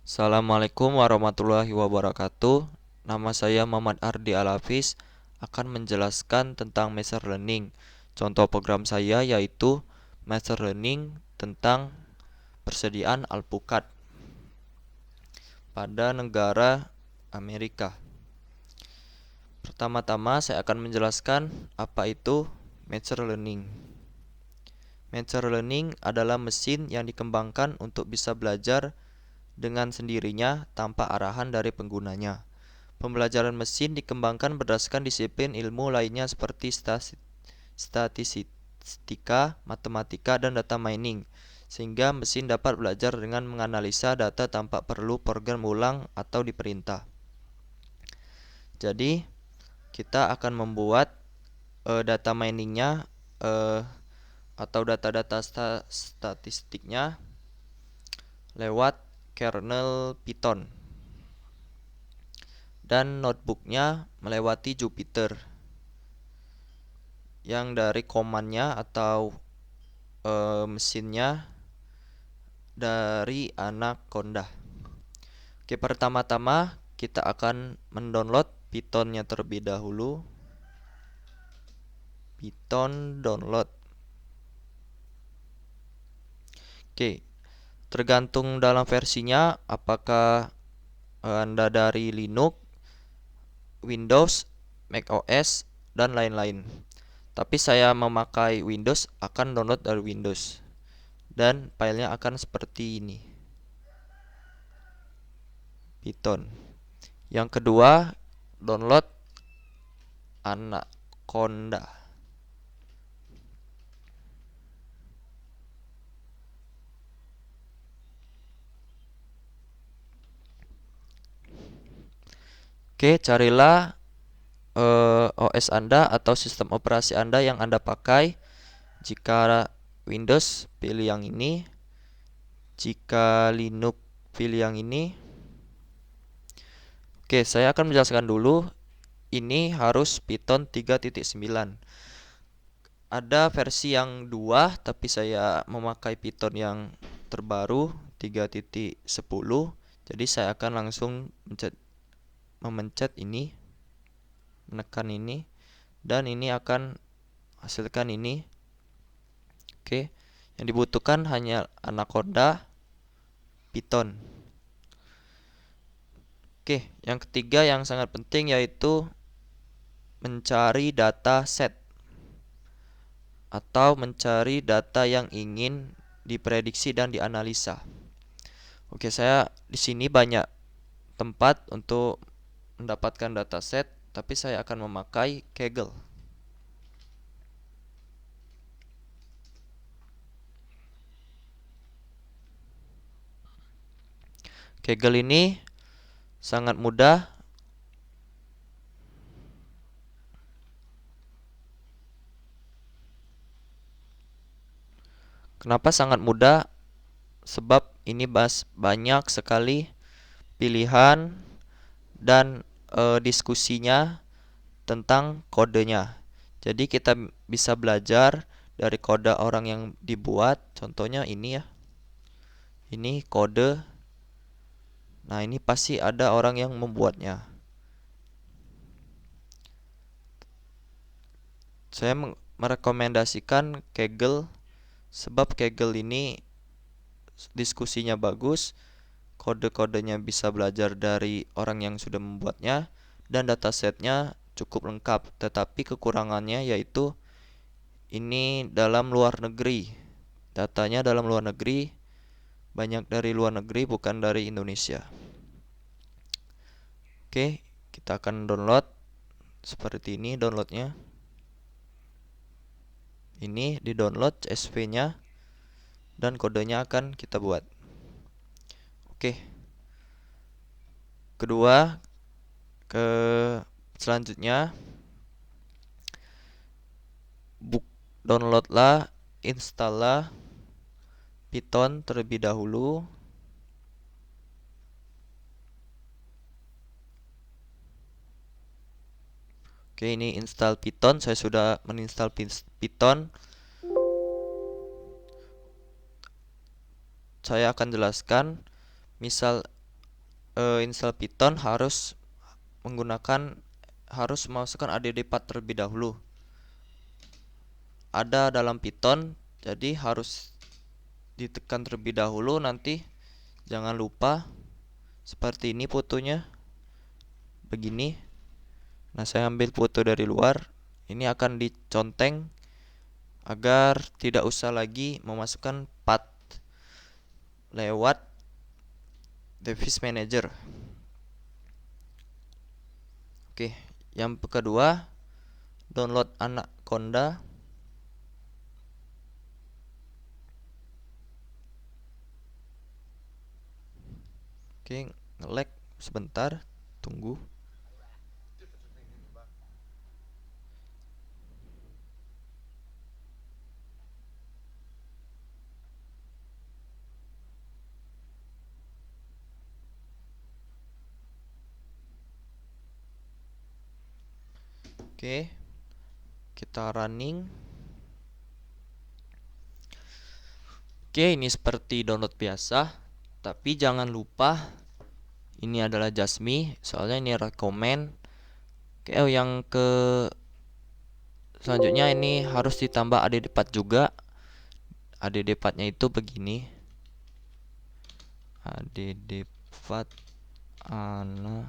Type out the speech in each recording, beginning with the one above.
Assalamualaikum warahmatullahi wabarakatuh. Nama saya Muhammad Ardi Alafis akan menjelaskan tentang machine learning. Contoh program saya yaitu machine learning tentang persediaan alpukat pada negara Amerika. Pertama-tama saya akan menjelaskan apa itu machine learning. Machine learning adalah mesin yang dikembangkan untuk bisa belajar dengan sendirinya tanpa arahan dari penggunanya. Pembelajaran mesin dikembangkan berdasarkan disiplin ilmu lainnya seperti statistika, matematika, dan data mining, sehingga mesin dapat belajar dengan menganalisa data tanpa perlu program ulang atau diperintah. Jadi, kita akan membuat data miningnya atau data-data statistiknya lewat kernel Python dan notebooknya melewati Jupyter yang dari commandnya atau mesinnya dari Anaconda. Oke, pertama-tama kita akan mendownload Pythonnya terlebih dahulu. Python download. Oke, tergantung dalam versinya apakah Anda dari Linux, Windows, macOS, dan lain-lain. Tapi saya memakai Windows, akan download dari Windows. Dan filenya akan seperti ini. Python. Yang kedua, download Anaconda. Oke, carilah OS Anda atau sistem operasi Anda yang Anda pakai. Jika Windows, pilih yang ini. Jika Linux, pilih yang ini. Oke, saya akan menjelaskan dulu. Ini harus Python 3.9. Ada versi yang 2, tapi saya memakai Python yang terbaru 3.10. Jadi saya akan langsung memencet ini, menekan ini, dan ini akan hasilkan ini. Oke, yang dibutuhkan hanya Anaconda, Python. Oke, yang ketiga yang sangat penting yaitu mencari data set atau mencari data yang ingin diprediksi dan dianalisa. Oke, saya di sini banyak tempat untuk mendapatkan dataset, tapi saya akan memakai Kaggle. Kaggle ini sangat mudah. Kenapa sangat mudah? Sebab ini banyak sekali pilihan dan diskusinya tentang kodenya. Jadi kita bisa belajar dari kode orang yang dibuat. Contohnya ini ya. Ini kode. Nah, ini pasti ada orang yang membuatnya. Saya merekomendasikan Kaggle sebab Kaggle ini diskusinya bagus, kode-kodenya bisa belajar dari orang yang sudah membuatnya, dan datasetnya cukup lengkap. Tetapi kekurangannya yaitu ini dalam luar negeri. Datanya dalam luar negeri, banyak dari luar negeri bukan dari Indonesia. Oke, kita akan download seperti ini downloadnya. Ini di download CSV-nya dan kodenya akan kita buat. Oke. Kedua, ke selanjutnya downloadlah, installlah Python terlebih dahulu. Oke, ini install Python. Saya sudah meninstall Python. Saya akan jelaskan. Misal install Python harus memasukkan add4 terlebih dahulu. Ada dalam Python, jadi harus ditekan terlebih dahulu. Nanti jangan lupa seperti ini fotonya, begini. Nah, saya ambil foto dari luar. Ini akan diconteng agar tidak usah lagi memasukkan path lewat device manager. Oke, yang kedua, download Anaconda. Oke, nge-lag sebentar, tunggu. Oke, kita running. Oke, ini seperti download biasa, tapi jangan lupa ini adalah Jasmine, soalnya ini rekomend. Oke, yang selanjutnya ini harus ditambah add4 juga. Add4-nya itu begini. Add4 Anaconda.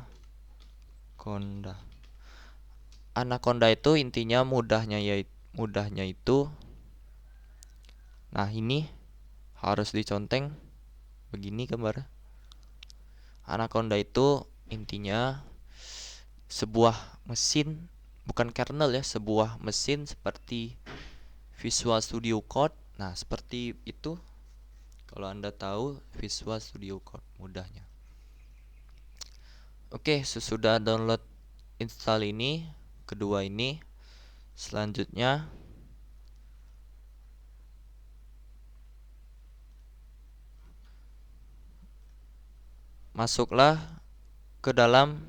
Anaconda itu intinya mudahnya itu. Nah, ini harus diconteng begini gambar. Anaconda itu intinya sebuah mesin, bukan kernel ya, sebuah mesin seperti Visual Studio Code. Nah, seperti itu. Kalau Anda tahu Visual Studio Code mudahnya. Oke, sesudah download install ini, kedua ini, selanjutnya masuklah ke dalam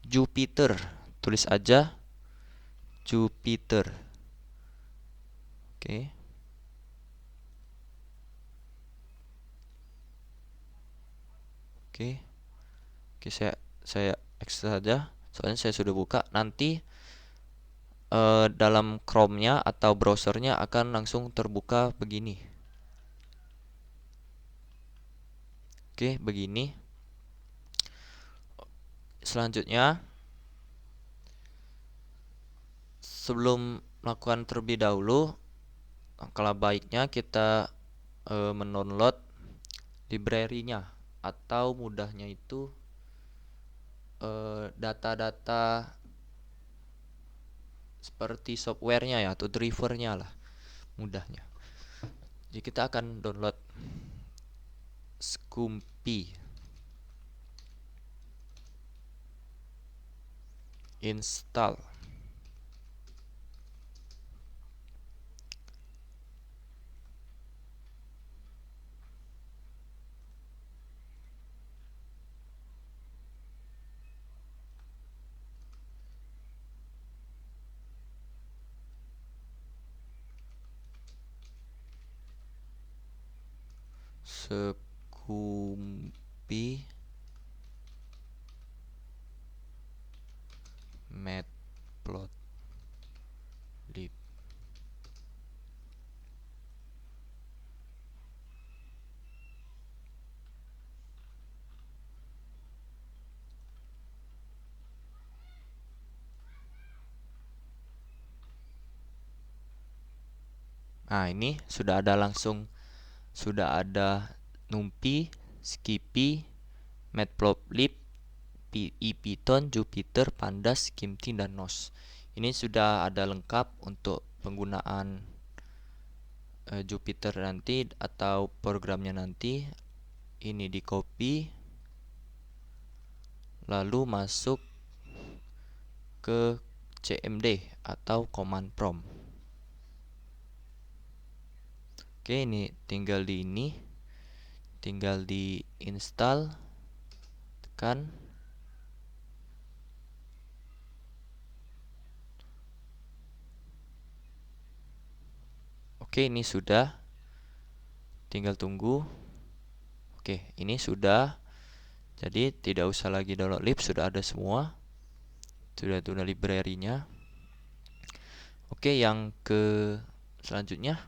Jupyter. Tulis aja Jupyter. Oke. Oke. Oke, saya X saja. Soalnya saya sudah buka. Nanti dalam Chrome-nya atau browsernya akan langsung terbuka begini. Oke, begini. Selanjutnya, sebelum melakukan terlebih dahulu, kalau baiknya kita mendownload library-nya, atau mudahnya itu data-data seperti software-nya ya, atau driver-nya lah mudahnya. Jadi kita akan download Scumpy install. Scumpy matplotlib. Nah, ini sudah ada NumPy, Skippy, Matplotlib, Python, Jupyter, Pandas, Skimty, dan Nos. Ini sudah ada lengkap untuk penggunaan Jupyter nanti atau programnya nanti. Ini di copy, lalu masuk ke CMD atau command prompt. Oke, ini tinggal di install, tekan. Oke, ini sudah, tinggal tunggu. Oke, ini sudah Jadi tidak usah lagi download lib, sudah ada semua. Sudah ada library-nya. Oke, yang ke selanjutnya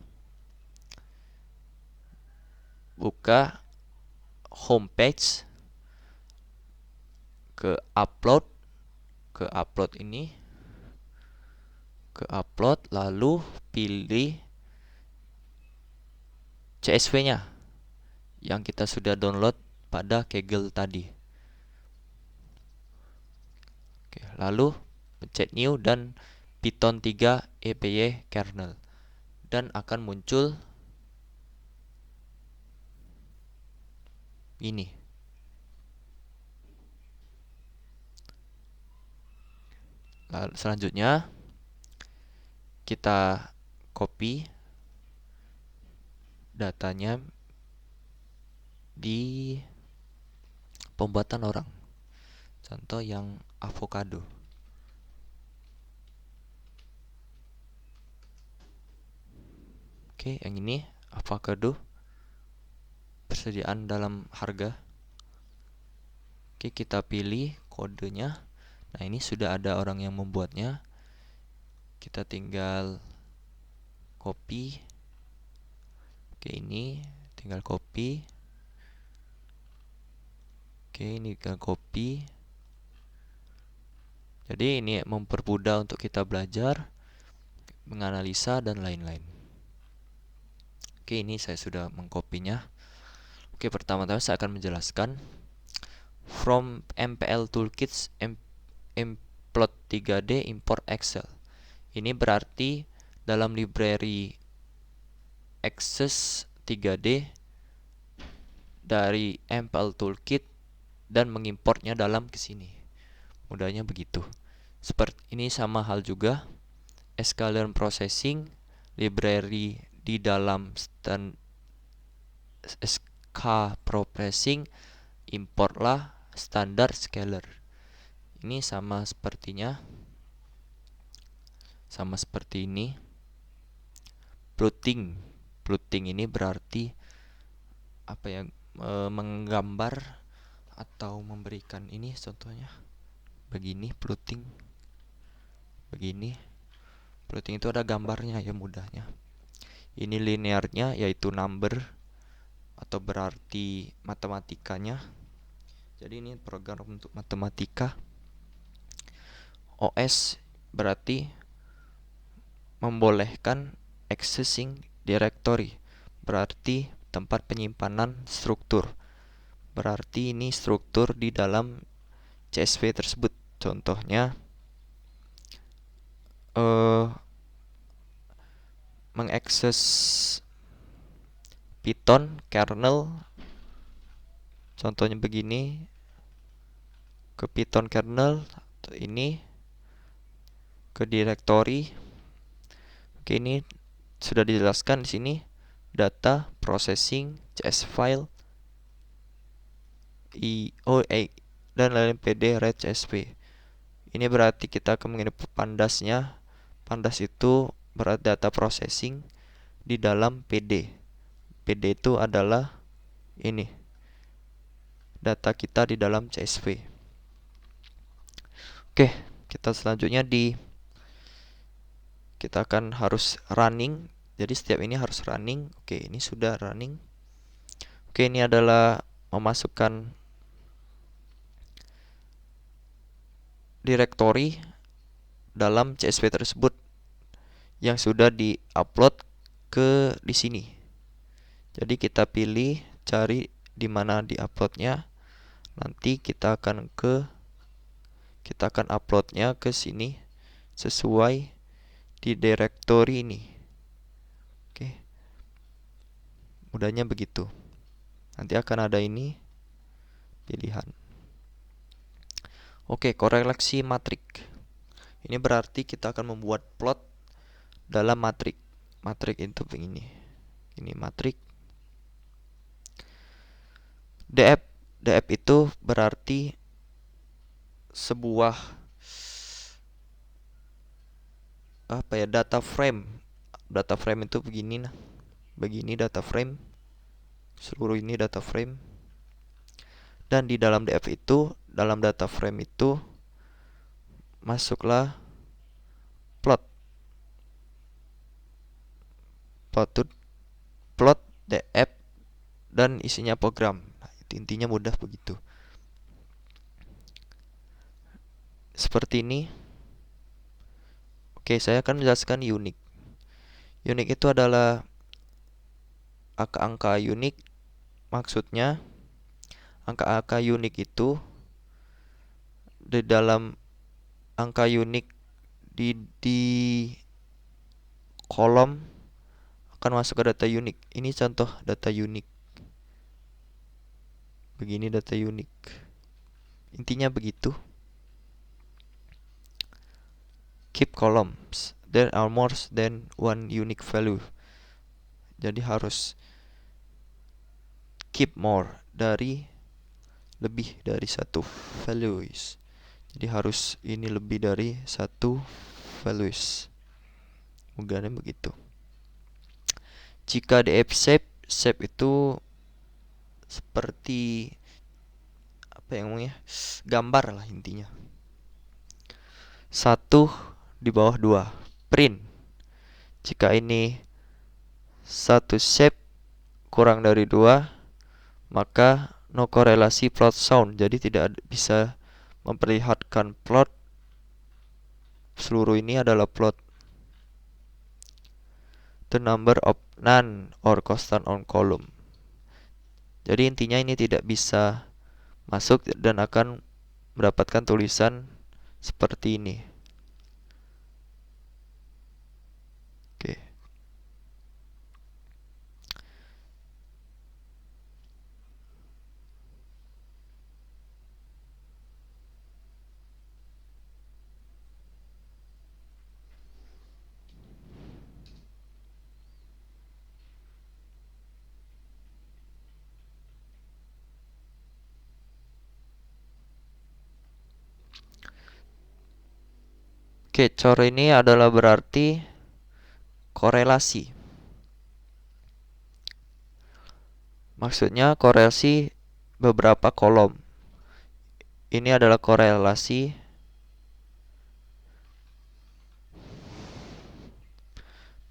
buka homepage, ke upload, ini, ke upload, lalu pilih CSV-nya yang kita sudah download pada Kaggle tadi. Oke, lalu pencet new dan Python 3 EPY kernel, dan akan muncul ini. Lalu selanjutnya kita copy datanya di pembuatan orang. Contoh yang avocado. Oke, yang ini avocado persediaan dalam harga. Oke, kita pilih kodenya. Nah, ini sudah ada orang yang membuatnya. Kita tinggal copy. Oke, ini tinggal copy. Oke, ini tinggal copy. Jadi ini mempermudah untuk kita belajar, menganalisa, dan lain-lain. Oke, ini saya sudah mengkopinya. Oke, pertama-tama saya akan menjelaskan. From MPL Toolkits Plot 3D import Excel. Ini berarti dalam library Access 3D dari MPL Toolkit dan mengimportnya dalam ke sini. Mudahnya begitu. Seperti ini sama hal juga Scalene Processing library di dalam SK Processing, importlah standar scalar. Ini sama sepertinya, sama seperti ini. Plotting ini berarti apa ya, menggambar atau memberikan ini, contohnya begini. Plotting begini. Plotting itu ada gambarnya ya, mudahnya. Ini linearnya yaitu number atau berarti matematikanya. Jadi ini program untuk matematika. OS berarti membolehkan accessing directory, berarti tempat penyimpanan struktur. Berarti ini struktur di dalam CSV tersebut. Contohnya mengakses Python kernel. Contohnya begini, ke Python kernel ini, ke directory. Oke, ini sudah dijelaskan di sini. Data, processing, CS file, IOA, dan lain PD, read CSV. Ini berarti kita akan menginput pandasnya. Pandas itu berarti data processing di dalam PD. PD itu adalah ini, data kita di dalam CSV. Oke, kita selanjutnya kita akan harus running. Jadi setiap ini harus running. Oke, ini sudah running. Oke, ini adalah memasukkan directory dalam CSV tersebut yang sudah di-upload ke di sini. Jadi kita pilih, cari di mana di-uploadnya. Nanti kita akan uploadnya ke sini sesuai di directory ini. Oke, mudahnya begitu. Nanti akan ada ini pilihan. Oke, korelasi matrik. Ini berarti kita akan membuat plot dalam matrik. Matrik itu begini. Ini matrik. DF itu berarti sebuah apa ya, data frame. Data frame itu begini, nah. Begini data frame. Seluruh ini data frame. Dan di dalam df itu, dalam data frame itu masuklah plot plot to plot df dan isinya program. Nah, itu intinya mudah begitu. Seperti ini. Oke, saya akan menjelaskan unik. Unik itu adalah angka-angka unik. Maksudnya angka-angka unik itu di dalam angka unik di kolom akan masuk ke data unik. Ini contoh data unik. Begini data unik. Intinya begitu. Keep columns. There are more than one unique value. Jadi harus keep more dari lebih dari satu values. Jadi harus ini lebih dari satu values. Mudahnya begitu. Jika df shape itu seperti apa yang ngomongnya, gambar lah intinya. 1 di bawah 2. Print. Jika ini satu shape kurang dari 2, maka no korelasi plot sound. Jadi tidak bisa memperlihatkan plot. Seluruh ini adalah plot. The number of none or constant on column. Jadi intinya ini tidak bisa masuk dan akan mendapatkan tulisan seperti ini. Oke. Oke, cor ini adalah berarti korelasi. Maksudnya korelasi beberapa kolom. Ini adalah korelasi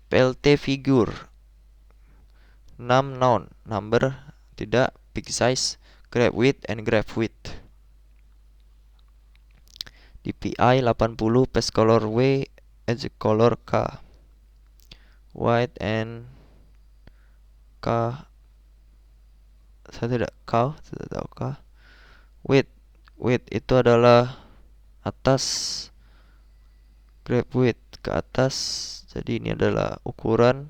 PLT figure. Num noun, number, tidak, big size, graph width and graph width. DPI 80, base color W, edge color K. White and K. Saya tidak tahu K. Width itu adalah atas, graph width ke atas. Jadi ini adalah ukuran.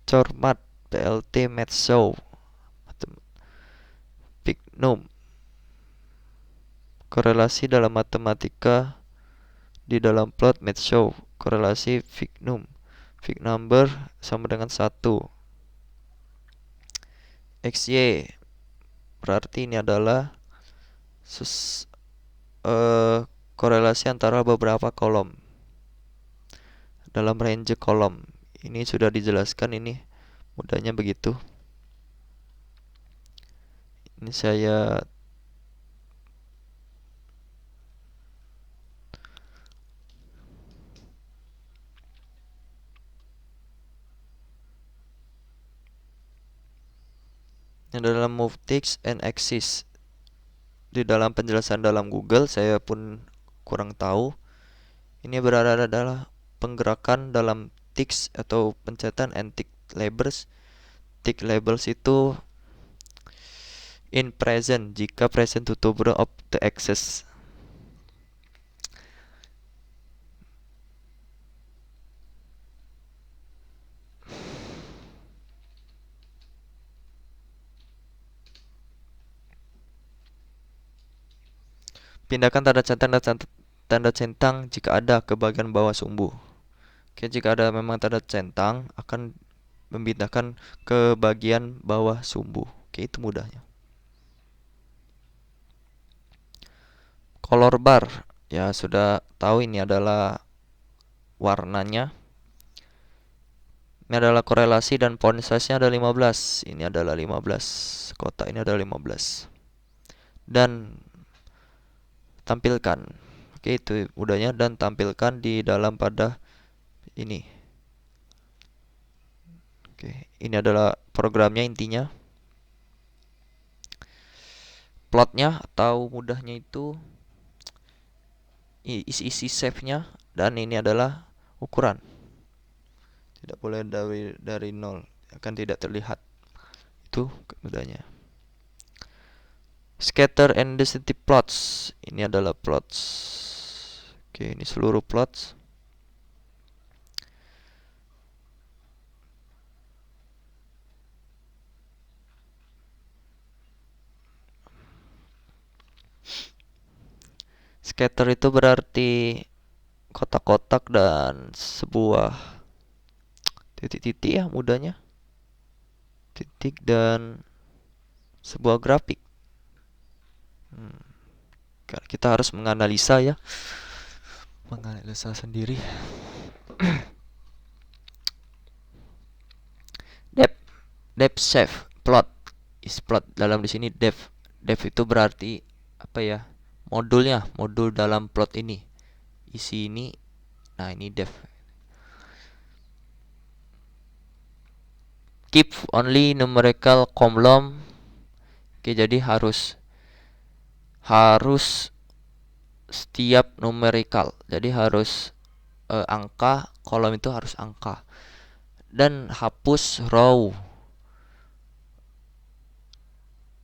Cormat PLT Math Show Bignum. Korelasi dalam matematika di dalam plot Math Show. Korelasi Bignum. Big number sama dengan 1. XY berarti ini adalah korelasi antara beberapa kolom dalam range kolom. Ini sudah dijelaskan, ini mudahnya begitu. Ini saya dalam move text and axis. Di dalam penjelasan dalam Google saya pun kurang tahu. Ini berada adalah penggerakan dalam text atau pencetatan and tick labels. Tick labels itu in present jika present tutup of the axis. Pindahkan tanda centang dan tanda centang jika ada ke bagian bawah sumbu. Oke, jika ada memang tanda centang akan memindahkan ke bagian bawah sumbu. Oke, itu mudahnya. Color bar, ya sudah tahu ini adalah warnanya. Ini adalah korelasi dan font size-nya ada 15. Ini adalah 15. Kotak ini adalah 15. Dan tampilkan. Oke, itu mudahnya, dan tampilkan di dalam pada ini. Oke, ini adalah programnya intinya. Plotnya atau mudahnya itu isi-isi save-nya, dan ini adalah ukuran. Tidak boleh dari nol, akan tidak terlihat. Itu mudahnya. Scatter and density plots. Ini adalah plots. Oke, ini seluruh plots. Scatter itu berarti kotak-kotak dan sebuah titik-titik, ya mudahnya. Titik dan sebuah grafik. Kita harus menganalisa, ya. Menganalisa sendiri. Depth save plot is plot. Dalam di sini depth itu berarti apa ya? Modul dalam plot ini. Isi ini. Nah, ini depth. Keep only numerical column. Oke, jadi harus setiap numerical. Jadi harus angka, kolom itu harus angka. Dan hapus row,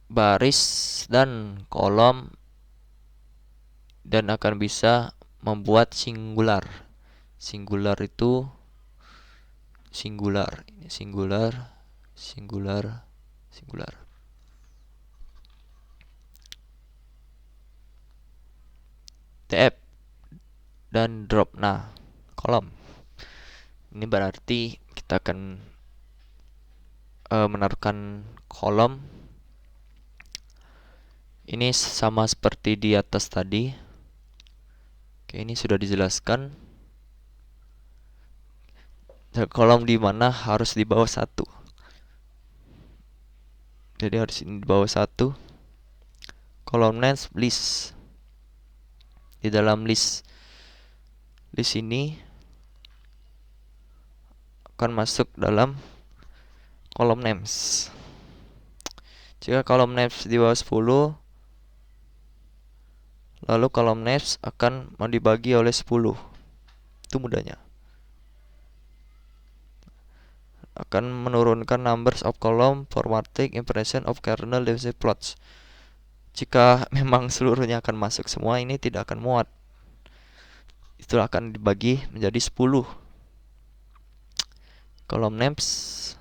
baris dan kolom, dan akan bisa membuat singular. Singular itu singular. Ini singular, singular, singular. TF dan drop. Nah, kolom. Ini berarti kita akan menaruhkan kolom. Ini sama seperti di atas tadi. Oke, ini sudah dijelaskan. Kolom di mana harus di bawah 1. Jadi harus ini di bawah 1. Kolom names list. Di dalam list ini akan masuk dalam kolom names. Jika kolom names di bawah 10, lalu kolom names akan mau dibagi oleh 10. Itu mudahnya. Akan menurunkan numbers of column formatting impression of kernel density plots. Jika memang seluruhnya akan masuk semua, ini tidak akan muat. Itu akan dibagi menjadi 10 kolom names.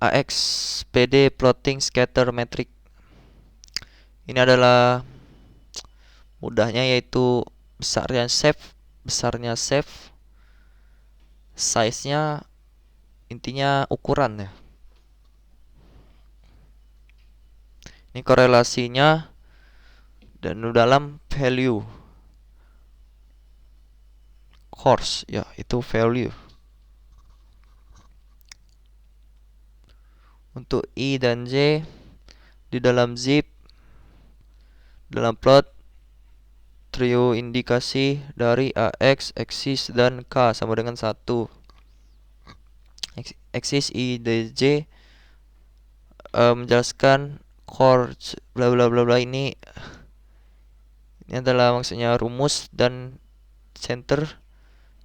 AXPD plotting scatter metric. Ini adalah mudahnya, yaitu besarnya save, size-nya, intinya ukuran, ya. Ini korelasinya dan dalam value course, ya, itu value. Untuk I dan J di dalam zip, dalam plot trio indikasi dari AX, axis, dan K sama dengan 1. Axis I dan J menjelaskan core bla bla bla bla. Ini adalah maksudnya rumus, dan center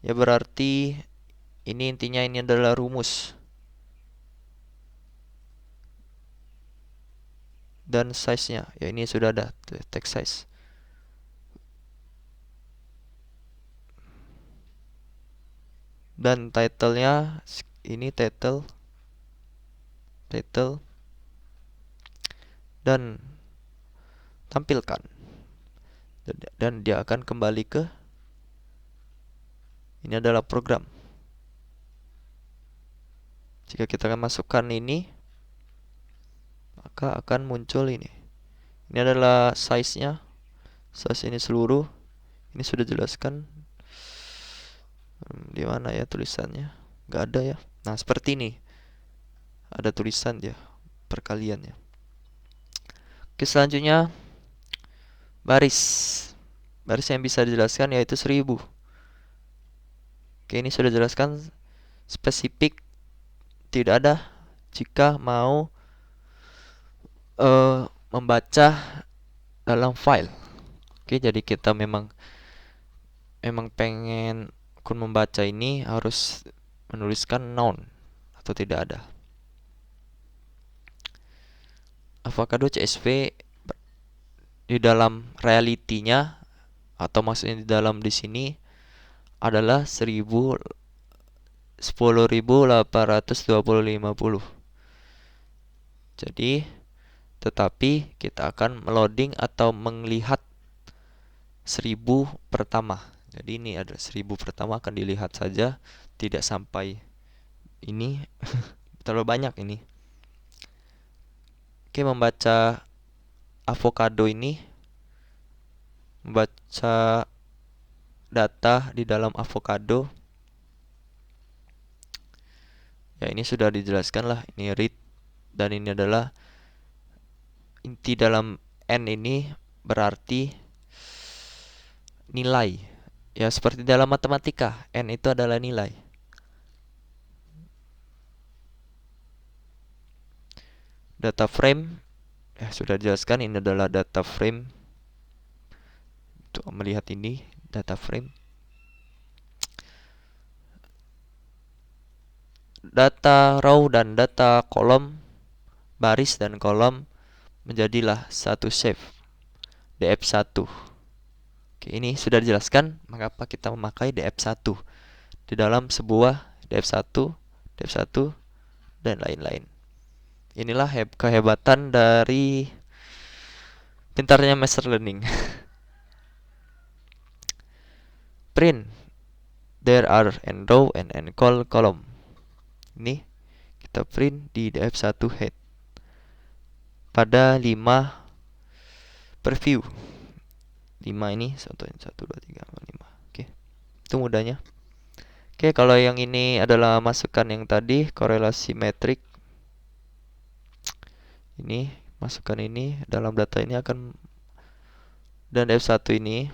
ya berarti ini intinya ini adalah rumus. Dan size-nya ya ini sudah ada text size. Dan title-nya ini title dan tampilkan, dan dia akan kembali ke ini adalah program. Jika kita akan masukkan ini, maka akan muncul ini. Ini adalah size-nya. Size ini seluruh. Ini sudah jelaskan. Di mana ya tulisannya? Nggak ada ya. Nah, seperti ini. Ada tulisan dia perkaliannya. Oke, selanjutnya baris. Baris yang bisa dijelaskan yaitu 1000. Oke, ini sudah jelaskan spesifik tidak ada jika mau membaca dalam file. Oke, jadi kita memang pengen akun membaca ini harus menuliskan noun atau tidak ada. Avocado CSV di dalam realitinya atau maksudnya di dalam di sini adalah 10.850. Jadi tetapi kita akan meloading atau melihat 1000 pertama. Jadi ini ada 1000 pertama akan dilihat saja, tidak sampai ini terlalu banyak ini. Oke, membaca avocado ini, membaca data di dalam avocado. Ya, ini sudah dijelaskan lah, ini read, dan ini adalah inti dalam N ini berarti nilai. Ya, seperti dalam matematika, N itu adalah nilai. Data frame, ya sudah dijelaskan, ini adalah data frame. Untuk melihat ini, data frame. Data row dan data kolom, baris dan kolom menjadilah satu shape, df1. Oke, ini sudah dijelaskan mengapa kita memakai df1 di dalam sebuah df1, dan lain-lain. Inilah kehebatan dari pintarnya machine learning. Print, there are n row and n column. Ini kita print di df1 head pada 5 preview. 5 ini 1 2 3 4 5. Oke. Itu mudahnya. Oke, kalau yang ini adalah masukan yang tadi korelasi metrik. Ini masukkan ini dalam data ini akan, dan F1 ini,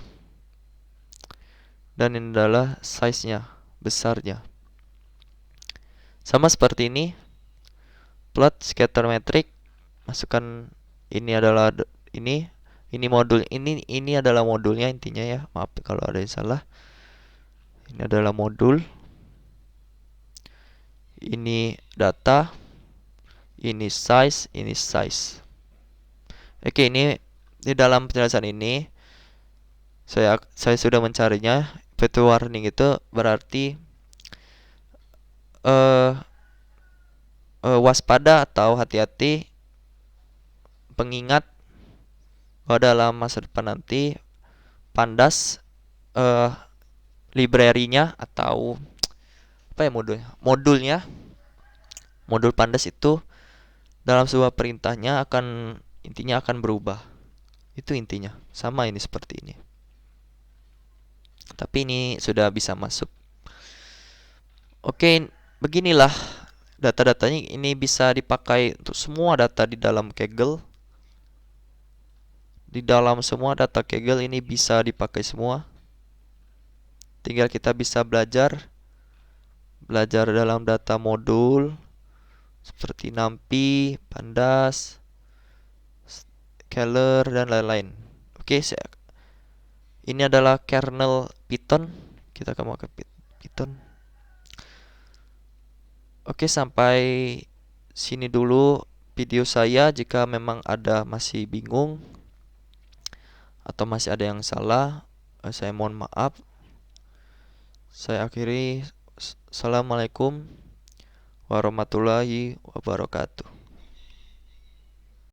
dan ini adalah size-nya, besarnya. Sama seperti ini, plot scatter metric, masukkan ini adalah ini modul, ini adalah modulnya intinya ya. Maaf kalau ada yang salah. Ini adalah modul. Ini data. Ini size, ini size. Oke, ini di dalam penjelasan ini saya sudah mencarinya. Petty warning itu berarti waspada atau hati-hati, pengingat bahwa dalam masa depan nanti Pandas library-nya atau apa ya modul Pandas itu dalam sebuah perintahnya intinya akan berubah. Itu intinya. Sama ini seperti ini. Tapi ini sudah bisa masuk. Oke, beginilah data-datanya. Ini bisa dipakai untuk semua data di dalam Kaggle. Di dalam semua data Kaggle ini bisa dipakai semua. Tinggal kita bisa belajar dalam data modul seperti NumPy, Pandas, Scalar, dan lain-lain. Oke, ini adalah kernel Python. Kita akan pakai Python. Oke, sampai sini dulu video saya. Jika memang ada masih bingung atau masih ada yang salah, saya mohon maaf. Saya akhiri. Assalamualaikum warahmatullahi wabarakatuh.